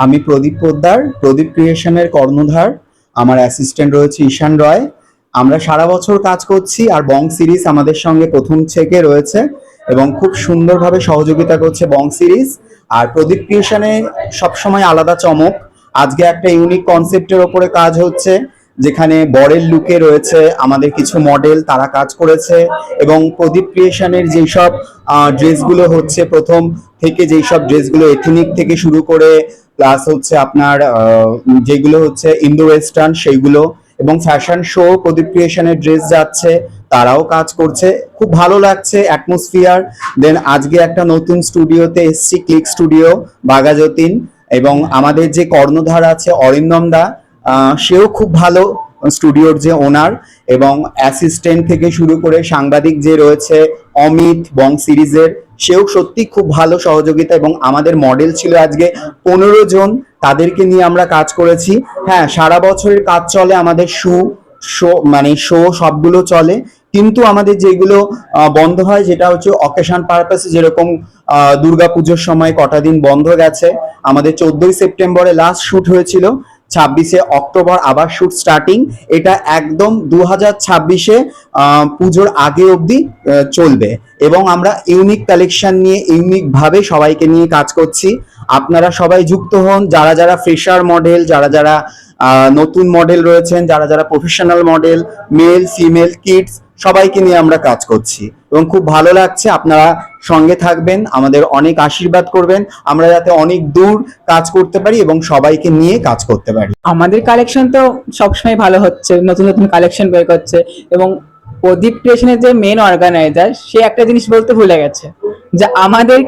আমি প্রদীপ পোদ্দার, প্রদীপ ক্রিয়েশনের কর্ণধার। আমার অ্যাসিস্ট্যান্ট রয়েছে ঈশান রয়। আমরা সারা বছর কাজ করছি আর বং সিরিজ আমাদের সঙ্গে প্রথম থেকে রয়েছে এবং খুব সুন্দরভাবে সহযোগিতা করছে বং সিরিজ। আর প্রদীপ ক্রিয়েশনে সবসময় আলাদা চমক। আজকে একটা ইউনিক কনসেপ্টের ওপরে কাজ হচ্ছে, যেখানে বরের লুকে রয়েছে আমাদের কিছু মডেল, তারা কাজ করেছে। এবং প্রদীপ ক্রিয়েশনের যেসব ড্রেসগুলো হচ্ছে, প্রথম থেকে যেই সব ড্রেসগুলো এথনিক থেকে শুরু করে প্লাস হচ্ছে আপনার যেগুলো হচ্ছে ইন্দো ওয়েস্টার্ন সেইগুলো, এবং ফ্যাশন শো প্রদীপ ক্রিয়েশনের ড্রেস যাচ্ছে, তারাও কাজ করছে। খুব ভালো লাগছে অ্যাটমসফিয়ার। দেন আজকে একটা নতুন স্টুডিওতে এসছি, ক্লিক স্টুডিও বাঘাযতীন, এবং আমাদের যে কর্ণধার আছে অরিন্দম দা, সেও খুব ভালো, স্টুডিওর যে ওনার, এবং অ্যাসিস্ট্যান্ট থেকে শুরু করে সাংবাদিক যে রয়েছে অমিত বং সিরিজের, সেও সত্যি খুব ভালো সহযোগিতা। এবং আমাদের মডেল ছিল আজকে 15 জন, তাদেরকে নিয়ে আমরা কাজ করেছি। হ্যাঁ, সারা বছরের কাজ চলে আমাদের, শো সবগুলো চলে, কিন্তু আমাদের যেগুলো বন্ধ হয় যেটা হচ্ছে অকেশন পারপাসে, যেরকম দুর্গাপুজোর সময় কটা দিন বন্ধ গেছে। আমাদের 14ই সেপ্টেম্বরে লাস্ট শুট হয়েছিল, 26শে অক্টোবর আবার শুট স্টার্টিং। এটা একদম 2026-এ পুজোর আগে অবধি চলবে। এবং আমরা ইউনিক কালেকশন নিয়ে ইউনিক ভাবে সবাইকে নিয়ে কাজ করছি। আপনারা সবাই যুক্ত হন, যারা যারা ফ্রেশার মডেল, যারা যারা নতুন মডেল রয়েছেন, যারা যারা professional model, male female kids, সবাইকে নিয়ে আমরা কাজ করছি এবং খুব ভালো লাগছে। আপনারা সঙ্গে থাকবেন, আমাদের অনেক আশীর্বাদ করবেন, আমরা যাতে অনেক দূর কাজ করতে পারি এবং সবাইকে নিয়ে কাজ করতে পারি। আমাদের কালেকশন তো সবসময় ভালো হচ্ছে, নতুন নতুন কালেকশন বের করছে। এবং প্রদীপ ক্রিয়েশনের যে মেন অর্গানাইজার, সে একটা জিনিস বলতে ভুলে গেছে, যে আমাদের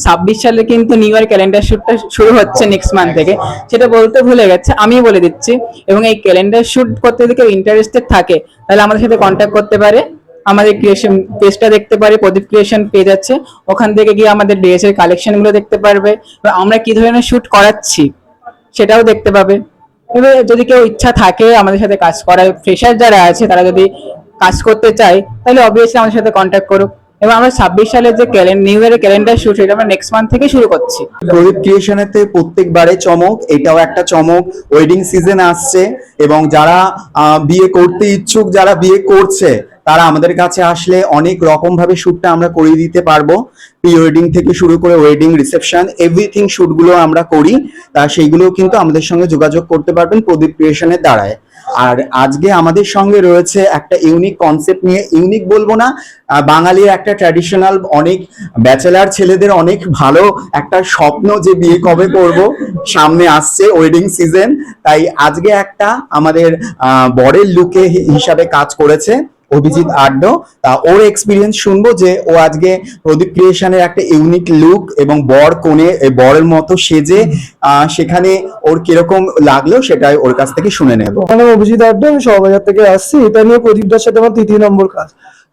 26 সালে কিন্তু নিউ ইয়ার ক্যালেন্ডার শুটটা শুরু হচ্ছে নেক্সট মান্থ থেকে, সেটা বলতে ভুলে গেছে, আমি বলে দিচ্ছি। এবং এই ক্যালেন্ডার শুট করতে যদি কেউ ইন্টারেস্টেড থাকে, তাহলে আমাদের সাথে কন্ট্যাক্ট করতে পারে। আমাদের ক্রিয়েশন পেজটা দেখতে পারে, প্রদীপ ক্রিয়েশন পেজ আছে, ওখান থেকে গিয়ে আমাদের ড্রেস এর কালেকশন গুলো দেখতে পারবে, আমরা কি ধরনের শুট করাচ্ছি সেটাও দেখতে পাবে। এবার যদি কেউ ইচ্ছা থাকে আমাদের সাথে কাজ করার, ফ্রেশার যারা আছে তারা যদি কাজ করতে চায়, তাহলে অবভিয়াসলি আমাদের সাথে কন্ট্যাক্ট করুক। এবং আমরা 26 সালের যে নিউ ইয়ারের ক্যালেন্ডার শুট, সেটা আমরা নেক্সট মান্থ থেকে শুরু করছি। প্রদীপ ক্রিয়েশনেতে প্রত্যেকবারে চমক, এটাও একটা চমক। ওয়েডিং সিজন আসছে এবং যারা বিয়ে করতে ইচ্ছুক, যারা বিয়ে করছে, তারা আমাদের কাছে আসলে অনেক রকম ভাবে শুটটা আমরা করিয়ে দিতে পারবো। প্রি ওয়েডিং থেকে শুরু করে ওয়েডিং রিসেপশন, এভরিথিং শুটগুলো আমরা করি। তা সেইগুলো কিন্তু আমাদের সঙ্গে যোগাযোগ করতে পারবেন প্রদীপ ক্রিয়েশনের দ্বারায়। আর আজকে আমাদের সঙ্গে রয়েছে একটা ইউনিক কনসেপ্ট নিয়ে, ইউনিক বলবো না, বাঙালির একটা ট্র্যাডিশনাল, অনেক ব্যাচেলার ছেলেদের অনেক ভালো একটা স্বপ্ন যে বিয়ে কবে করব, সামনে আসছে ওয়েডিং সিজন। তাই আজকে একটা আমাদের বরের লুকে হিসাবে কাজ করেছে অভিজিৎ আড্ড। তা ওর এক্সপিরিয়েন্স শুনবো, যে ও আজকে প্রদীপ ক্রিয়েশনের একটা ইউনিক লুক এবং বর কোণে বরের মতো সেজে সেখানে ওর কিরকম লাগলো সেটাই ওর কাছ থেকে শুনে নেব। আমার অভিজিৎ আড্ডা, আমি শোভাবাজার থেকে আসছি। এটা নিয়ে প্রদীপদার সাথে আমার 3 নম্বর কাজ।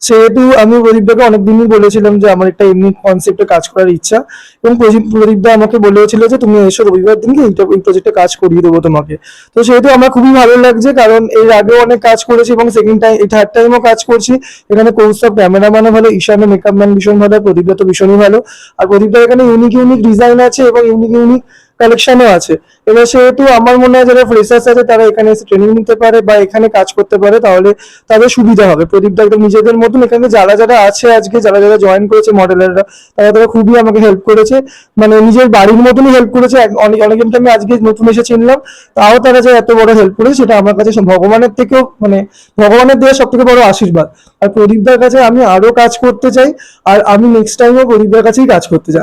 সেহেতু আমি প্রদীপদাকে অনেকদিনই বলেছিলাম যে আমার একটা ইউনিক কনসেপ্টে কাজ করার ইচ্ছা, এবং প্রদীপদা আমাকে বলেছিল যে তুমি এসো রবিবার দিনকে এই প্রজেক্টে কাজ করিয়ে দেবো তোমাকে। তো সেহেতু আমার খুবই ভালো লাগছে, কারণ এর আগেও অনেক কাজ করেছি এবং সেকেন্ড টাইম, এই থার্ড টাইমও কাজ করছি। এখানে কৌস্তব ক্যামেরাম্যানও ভালো, ঈশানও মেকআপ ম্যান ভীষণ ভালো, প্রদীপদা তো ভীষণই ভালো। আর প্রদীপদার এখানে ইউনিক ইউনিক ডিজাইন আছে এবং ইউনিক ইউনিক কালেকশনও আছে। এবার সেহেতু আমার মনে হয় যারা ফ্রেশার্স আছে তারা এখানে এসে ট্রেনিং নিতে পারে বা এখানে কাজ করতে পারে, তাহলে তাদের সুবিধা হবে। প্রদীপদা একদম নিজেদের মতন, এখানে যারা যারা আছে আজকে, যারা যারা জয়েন করেছে মডেলাররা, তারা তারা খুবই আমাকে হেল্প করেছে, মানে নিজের বাড়ির মতনই হেল্প করেছে। অনেকজনকে আমি আজকে নতুন এসে চিনলাম, তাও তারা যে এত বড় হেল্প করেছে, সেটা আমার কাছে ভগবানের থেকেও, মানে ভগবানের দেওয়া সব থেকে বড় আশীর্বাদ। আর প্রদীপদার কাছে আমি আরো কাজ করতে চাই, আর আমি নেক্সট টাইমও প্রদীপদার কাছেই কাজ করতে চাই।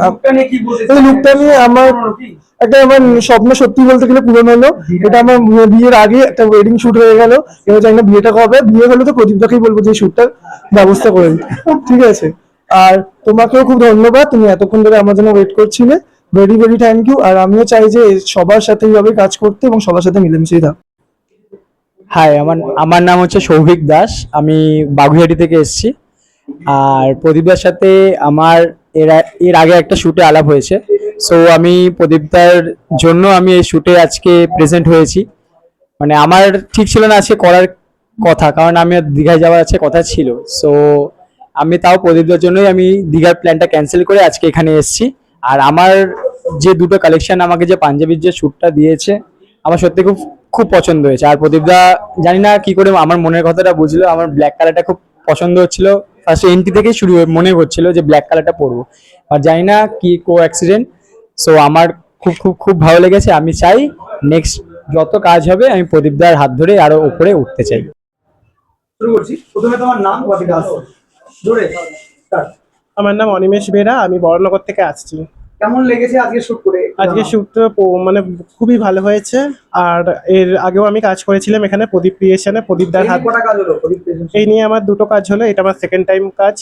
লুকটা নিয়ে আমার একটা, আমার স্বপ্ন সত্যি বলতে গেলে পূরণ হলো। এটা আমার বিয়ের আগে একটা ওয়েডিং শুট হয়ে গেল। এবার জানি না বিয়েটা কবে, বিয়ে হলে তো প্রদীপদাকেই বলবো যে শুটটার ব্যবস্থা করে দিতে, ঠিক আছে? আর তোমাকেও খুব ধন্যবাদ, তুমি এতক্ষণ ধরে আমার জন্য ওয়েট করছিলে। Very very thank you. আর আমিও চাই যে সবার সাথে এইভাবে কাজ করতে এবং সবার সাথে মিলেমিশেই থাক। হাই, আমার আমার নাম হচ্ছে সৌভিক দাস, আমি বাগুইহাটি থেকে এসেছি। আর প্রদীপদার সাথে আমার এর আগে একটা শুটে আলাপ হয়েছে। সো আমি প্রদীপদার জন্য আমি এই শুটে আজকে প্রেজেন্ট হয়েছি। মানে আমার ঠিক ছিল না আজকে করার কথা, কারণ আমি দীঘায় যাওয়ার আছে কথা ছিল। সো আমি তাও প্রদীপদার জন্যই আমি দীঘার প্ল্যানটা ক্যান্সেল করে আজকে এখানে এসেছি। আর আমার যে দুটো কালেকশন আমাকে যে পাঞ্জাবির যে শ্যুটটা দিয়েছে আমার সত্যি খুব খুব পছন্দ হয়েছে। আর প্রদীপদা জানি না কি করে আমার মনের কথাটা বুঝলো, আমার ব্ল্যাক কালারটা খুব পছন্দ হচ্ছিল, ফার্স্ট এন্ট্রি থেকে শুরু মনে হচ্ছিল যে ব্ল্যাক কালারটা পরবো, আর জানি না কি কো অ্যাক্সিডেন্ট। সো আমার খুব খুব খুব ভালো লেগেছে। আমি চাই নেক্সট যত কাজ হবে আমি প্রদীপদার হাত ধরে আরো উপরে উঠতে চাই। শুরু করছি, প্রথমে তোমার নাম, কোথা থেকে আসছো? জোরে start। আমার নাম অনিমেষ বেরা, আমি বড়নগর থেকে আসছি। কেমন লেগেছে আজকে শুট করে? আজকে শ্যুটটা মানে খুবই ভালো হয়েছে। আর এর আগেও আমি কাজ করেছিলাম এখানে প্রদীপ ক্রিয়েশনে, প্রদীপদার এই হাত। কটা কাজ হলো প্রদীপ creation? এই নিয়ে আমার দুটো কাজ হলো, এটা আমার সেকেন্ড টাইম কাজ।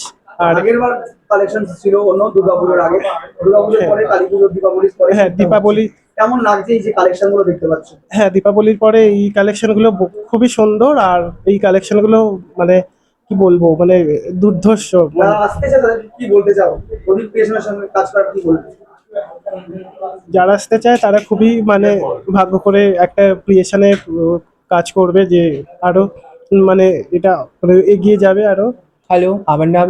আর আগের বার কালেকশন ছিল অন্য দুর্গাপুজোর আগে, দুর্গাপুজোর হ্যাঁ। পরে কালী পুজো, দীপাবলির পরে হ্যাঁ, দীপাবলি। কেমন লাগছে এই যে কালেকশন গুলো দেখতে পাচ্ছ? হ্যাঁ, দীপাবলির পরে এই কালেকশনগুলো খুবই সুন্দর। আর এই কালেকশনগুলো মানে কি বলবো, মানে দুর্ধর্ষ। যারা আসতে চায় তাদের কি বলতে চাও? প্রদীপ ক্রিয়েশনের সঙ্গে কাজ করার কি বলবে? যারা আসতে চায় তারা খুবই মানে ভাগ্য করে একটা ক্রিয়েশনে কাজ করবে, যে আরো মানে এটা মানে এগিয়ে যাবে আরো। হ্যালো, আমার নাম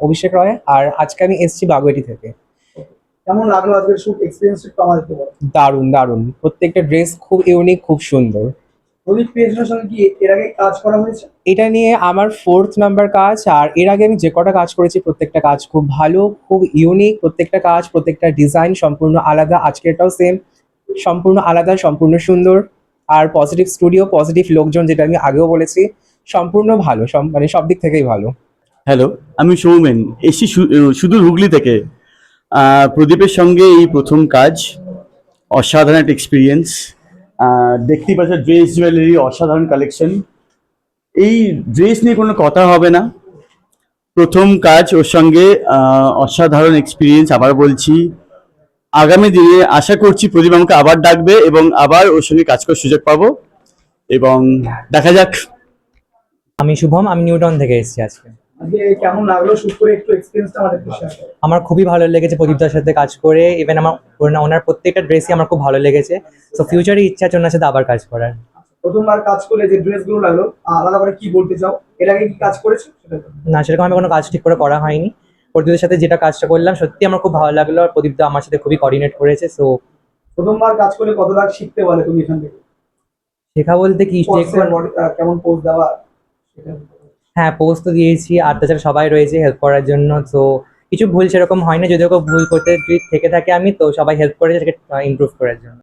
অভিষেক রয়, আর আজকে আমি এসেছি বাগুইআটি থেকে। কেমন লাগলো আজকের শুট এক্সপিরিয়েন্স একটু আমাদের বলো। দারুণ দারুণ, প্রত্যেকটা ড্রেস খুব ইউনিক, খুব সুন্দর। প্রদীপ ক্রিয়েশনের সঙ্গে কি এর আগে কাজ করা হয়েছে? এটা নিয়ে আমার 4th নাম্বার কাজ। আর এর আগে আমি যে কটা কাজ করেছি প্রত্যেকটা কাজ খুব ভালো, খুব ইউনিক। প্রত্যেকটা কাজ, প্রত্যেকটা ডিজাইন সম্পূর্ণ আলাদা। আজকেরটাও সেম, সম্পূর্ণ আলাদা, সম্পূর্ণ সুন্দর। আর পজিটিভ স্টুডিও, পজিটিভ লোকজন, যেটা আমি আগেও বলেছি, সম্পূর্ণ ভালো, মানে সব দিক থেকেই ভালো। হ্যালো, আমি সৌমেন, এসছি সুদূর হুগলি থেকে। প্রদীপের সঙ্গে এই প্রথম কাজ, অসাধারণ একটা এক্সপিরিয়েন্স। দেখতেই পাচ্ছ ড্রেস জুয়েলারি, অসাধারণ কালেকশন। এই ড্রেস নিয়ে কোনো কথা হবে না, প্রথম কাজ ওর সঙ্গে, অসাধারণ এক্সপিরিয়েন্স। আবার বলছি, আগামী দিনে আশা করছি প্রদীপ আমাকে আবার ডাকবে এবং আবার ওর সঙ্গে কাজ করার সুযোগ পাবো, এবং দেখা যাক। আমি শুভম, আমি নিউটাউন থেকে এসেছি আজকে। আজকে কেমন লাগলো শুট করে একটু এক্সপিরিয়েন্সটা আমাদের একটু শেয়ার করো। আমার খুবই ভালো লেগেছে প্রদীপদার সাথে কাজ করে। ইভেন আমার ওনার প্রত্যেকটা ড্রেসই আমার খুব ভালো লেগেছে। সো ফিউচারে ইচ্ছা আছে ওনার সাথে আবার কাজ করার। প্রথমবার কাজ করলে যে ড্রেসগুলো লাগলো, আলাদা করে কি বলতে চাও? এর আগে কি কাজ করেছো সেটা বলো। না, সেরকম আমি কোনো কাজ ঠিক করে করা হয়নি। প্রদীপদের সাথে যেটা কাজটা করলাম সত্যি আমার খুব ভালো লাগলো, আর প্রদীপদা আমার সাথে খুবই কোঅর্ডিনেট করেছে। সো প্রথমবার কাজ করলে কত লাখ শিখতে বলে তুমি এখান থেকে? শেখা বলতে কি, কেমন পোজ দেওয়া সেটা বলো। হ্যাঁ, পোস্ট তো দিয়েছি, আর তাছাড়া সবাই রয়েছে হেল্প করার জন্য। তো কিছু ভুল সেরকম হয় না, যদিও ভুল করতে যদি থেকে থাকে আমি, তো সবাই হেল্প করেছে সেটাকে ইমপ্রুভ করার জন্য।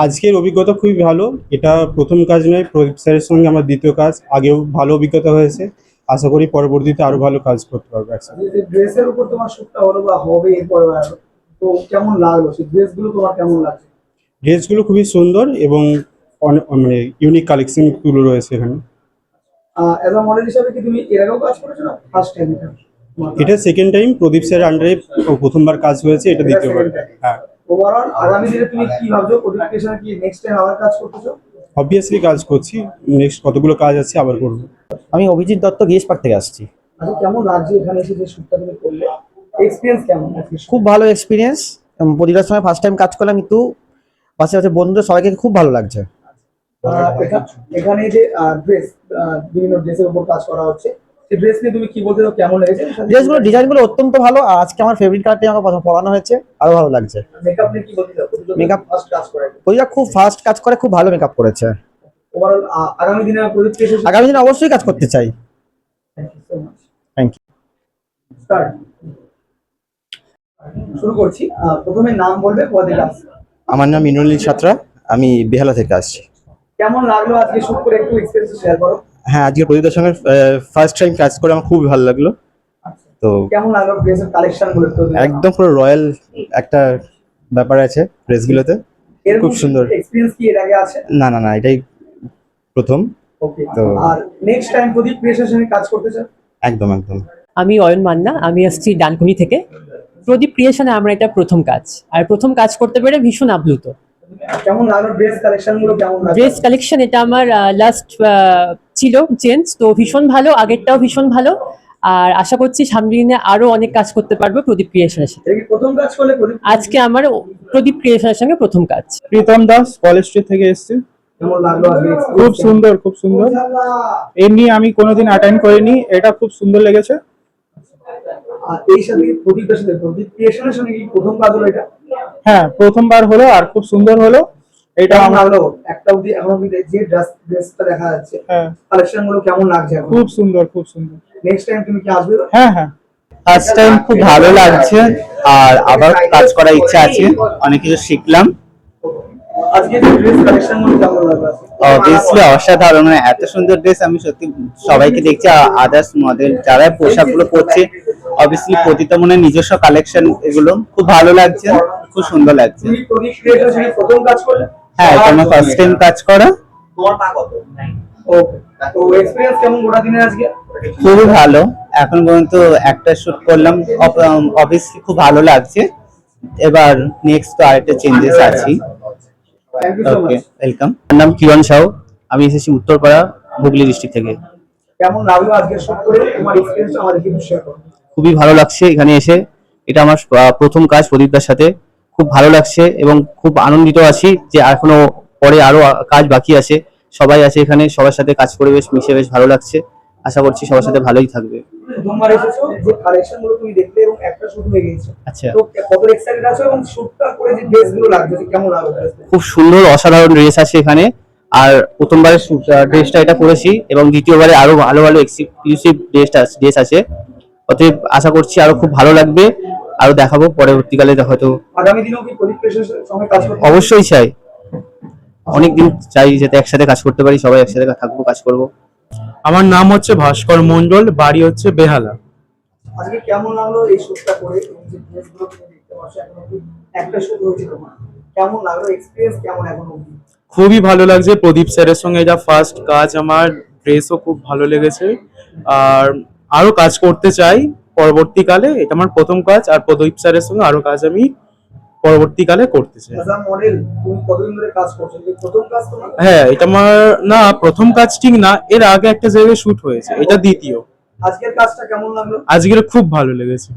আজকের অভিজ্ঞতা খুবই ভালো। এটা প্রথম কাজ নয়, প্রদীপ স্যারের সঙ্গে আমার দ্বিতীয় কাজ। আগেও ভালো অভিজ্ঞতা হয়েছে, আশা করি পরবর্তীতে আরো ভালো কাজ করতে পারবো একসাথে। যে ড্রেসের উপর তোমার শুটটা হলো বা হবে এরপরে, তো কেমন লাগলো সেই ড্রেসগুলো, তোমার কেমন লাগছে? ড্রেসগুলো খুবই সুন্দর এবং মানে ইউনিক কালেকশন গুলো রয়েছে এখানে। অ্যাজ আ মডেল হিসাবে কি তুমি এর আগেও কাজ করেছো না ফার্স্ট টাইম? এটা সেকেন্ড টাইম প্রদীপ স্যারের আন্ডারে প্রথমবার কাজ হয়েছে, এটা দ্বিতীয়বার। হ্যাঁ, ওভারঅল আগামী দিনে তুমি কি ভাবছো? প্রদীপ ক্রিয়েশনে কি নেক্সট টাইম আবার কাজ করতেছো? অবভিয়াসলি কাজ করছি, নেক্সট কতগুলো কাজ আছে আবার করবো। আমি অভিজিৎ দত্ত গিয়েস পার্ক থেকে আসছি। আচ্ছা, কেমন লাগছে এখানে এসে যে শুটটা তুমি করলে? এক্সপিরিয়েন্স কেমন? খুব ভালো এক্সপিরিয়েন্স। প্রদীপের সময় ফার্স্ট টাইম কাজ করলাম, কিন্তু পাশাপাশি বন্ধুদের সবাইকে খুব ভালো লাগছে। এখানে যে ড্রেস, বিভিন্ন ড্রেসের উপর কাজ করা হচ্ছে, সেই ড্রেস নিয়ে তুমি কি বলতে চাও? কেমন লেগেছে ড্রেসগুলো, ডিজাইনগুলো অত্যন্ত ভালো। আর আজকে আমার ফেভারিট কালারটি আমাকে পরানো হয়েছে, আরো ভালো লাগছে। মেকআপ নিয়ে কি বলতে চাও? Makeup? ফার্স্ট কাজ করে প্রদীপ খুব ফাস্ট কাজ করে, খুব ভালো মেকআপ করেছে। ওভারঅল আগামী দিনে প্রদীপ ক্রিয়েশন আগামী দিনে অবশ্যই কাজ করতে চাই। Thank you. স্টার্ট। শুরু করছি, প্রথমে নাম বলবে, কোথা থেকে আসছে? আমার নাম ইন্দ্রনীল ছাত্রা, আমি বেহালা থেকে আসছি। কেমন লাগলো আজকে শুট করে, একটু এক্সপিরিয়েন্স শেয়ার করো। হ্যাঁ, আজকে প্রদীপের সঙ্গে ফার্স্ট টাইম কাজ করে আমার খুবই ভালো লাগলো। তো কেমন লাগলো ড্রেসের কালেকশন গুলো? একদম পুরো রয়্যাল একটা ব্যাপার আছে ড্রেসগুলোতে, খুব সুন্দর। এক্সপিরিয়েন্স কি এর আগে আছে? না না না, এটাই প্রথম। ওকে, তো আর নেক্সট টাইম প্রদীপ ক্রিয়েশনের সঙ্গে কাজ করতে চাও? একদম একদম। আমি অয়ন মান্না, আমি আসছি ডানকুনি থেকে। প্রদীপ ক্রিয়েশনে আমার এটা প্রথম কাজ, আর প্রথম কাজ করতে পেরে ভীষণ আপ্লুত। কেমন লাগলো ড্রেস কালেকশন গুলো? কেমন লাগলো ড্রেস কালেকশন, এটা আমার লাস্ট ছিল চেঞ্জ, তো ভীষণ ভালো, আগেরটাও ভীষণ ভালো। আর আশা করছি সামনের দিনে আরো অনেক কাজ করতে পারবো প্রদীপ ক্রিয়েশনের সাথে। এটা কি প্রথম কাজ করলে প্রদীপ? আজকে আমার প্রদীপ ক্রিয়েশনের সঙ্গে প্রথম কাজ। প্রীতম দাস, কলেজ স্ট্রিট থেকে এসেছি। কেমন লাগলো আজকে? খুব সুন্দর, খুব সুন্দর। এমনি আমি কোনোদিন অ্যাটেন্ড করিনি, এটা খুব সুন্দর লেগেছে। আর এই সাথে প্রদীপের সাথে প্রদীপ ক্রিয়েশনের সঙ্গে কি প্রথম কাজ হলো এটা? হ্যাঁ, প্রথমবার হলো আর খুব সুন্দর হলো। এটা কেমন আমার লাগলো একটা অবধি এখন অবধি যে ড্রেসটা দেখা যাচ্ছে, হ্যাঁ, কালেকশন গুলো কেমন লাগছে এখন? খুব সুন্দর, খুব সুন্দর। নেক্সট টাইম তুমি কি আসবে? হ্যাঁ, হ্যাঁ। ফার্স্ট টাইম খুব ভালো লাগছে আর আবার কাজ করার ইচ্ছা আছে, অনেক কিছু শিখলাম। আজকে যে ড্রেস কালেকশন গুলো কেমন লাগলো? অবভিয়াসলি অসাধারণ, মানে এত সুন্দর ড্রেস আমি সত্যি সবাইকে দেখছি, আদার্স মডেল যারা পোশাকগুলো পরছে অবভিয়াসলি প্রতিটা মনে নিজস্ব কালেকশন, এগুলো খুব ভালো লাগছে, খুব সুন্দর লাগছে। তুমি প্রদীপ ক্রিয়েশনের সঙ্গে প্রথম কাজ করলে? হ্যাঁ, এটা আমার ফার্স্ট টাইম কাজ করা। তোমার পা কত? ওকে, তো এক্সপেরিয়েন্স কেমন গোটা দিনের আজকে? খুবই ভালো, এখন পর্যন্ত একটা শুট করলাম, অবভিয়াসলি খুব ভালো লাগছে। এবার নেক্সট আরেকটা চেঞ্জেস আছে। Thank you so okay, much. Welcome. আমার নাম কিরণ সাউ, আমি এসেছি উত্তরপাড়া, হুগলি ডিস্ট্রিক্ট থেকে। কেমন লাগলো আজকে শুট করে? তোমার এক্সপেরিয়েন্স আমাদের কি শেয়ার করো? খুবই ভালো লাগছে এখানে এসে, এটা আমার প্রথম কাজ প্রদীপদার সাথে, খুব ভালো লাগছে এবং খুব আনন্দিত আছি যে এখনো পরে আরো কাজ বাকি আছে। সবাই আছে এখানে, সবার সাথে কাজ করে বেশ মিশে বেশ ভালো লাগছে, আশা করছি সবার সাথে ভালোই থাকবে। প্রথমবার এসেছো, যে কালেকশন গুলো তুমি দেখলে এবং একটা শুট হয়ে গেছে, আচ্ছা, তো কত এক্সাইটেড আছো এবং শুটটা করে যে ড্রেস গুলো লাগছে যে কেমন লাগলো? খুব সুন্দর অসাধারণ ড্রেস আছে এখানে, আর প্রথমবারে ড্রেসটা এটা পরেছি এবং দ্বিতীয়বারে আরো ভালো ভালো এক্সক্লুসিভ ড্রেস আছে, অতএব আশা করছি আরো খুব ভালো লাগবে, আরো দেখাবো পরবর্তীকালে হয়তো। আগামী দিনেও কি প্রদীপ ক্রিয়েশনের সঙ্গে কাজ করতে? অবশ্যই চাই, অনেকদিন চাই যাতে একসাথে কাজ করতে পারি, সবাই একসাথে থাকবো, কাজ করবো। আমার নাম হচ্ছে ভাস্কর মন্ডল, বাড়ি হচ্ছে বেহালা। আজকে কেমন লাগলো এই শুটটা করে এবং যে ড্রেস গুলো তুমি দেখতে পাচ্ছ এখন অবধি একটা শুট হয়েছে তোমার, কেমন লাগলো? এক্সপেরিয়েন্স কেমন এখন অবধি? খুবই ভালো লাগছে, প্রদীপ স্যারের সঙ্গে এটা ফার্স্ট কাজ আমার, ড্রেসও খুব ভালো লেগেছে আর আরো কাজ করতে চাই পরবর্তীকালে। এটা আমার প্রথম কাজ, আর প্রদীপ স্যারের সঙ্গে আরো কাজ আমি পরবর্তীকালে করতে চাই। অ্যাজ আ মডেল তুমি কতদিন ধরে কাজ করছো? যে প্রথম কাজ তোমার? হ্যাঁ, এটা আমার না প্রথম কাজ ঠিক না, এর আগে একটা জায়গায় শুট হয়েছে, এটা দ্বিতীয়। আজকের কাজটা কেমন লাগলো? আজকের খুব ভালো লেগেছে।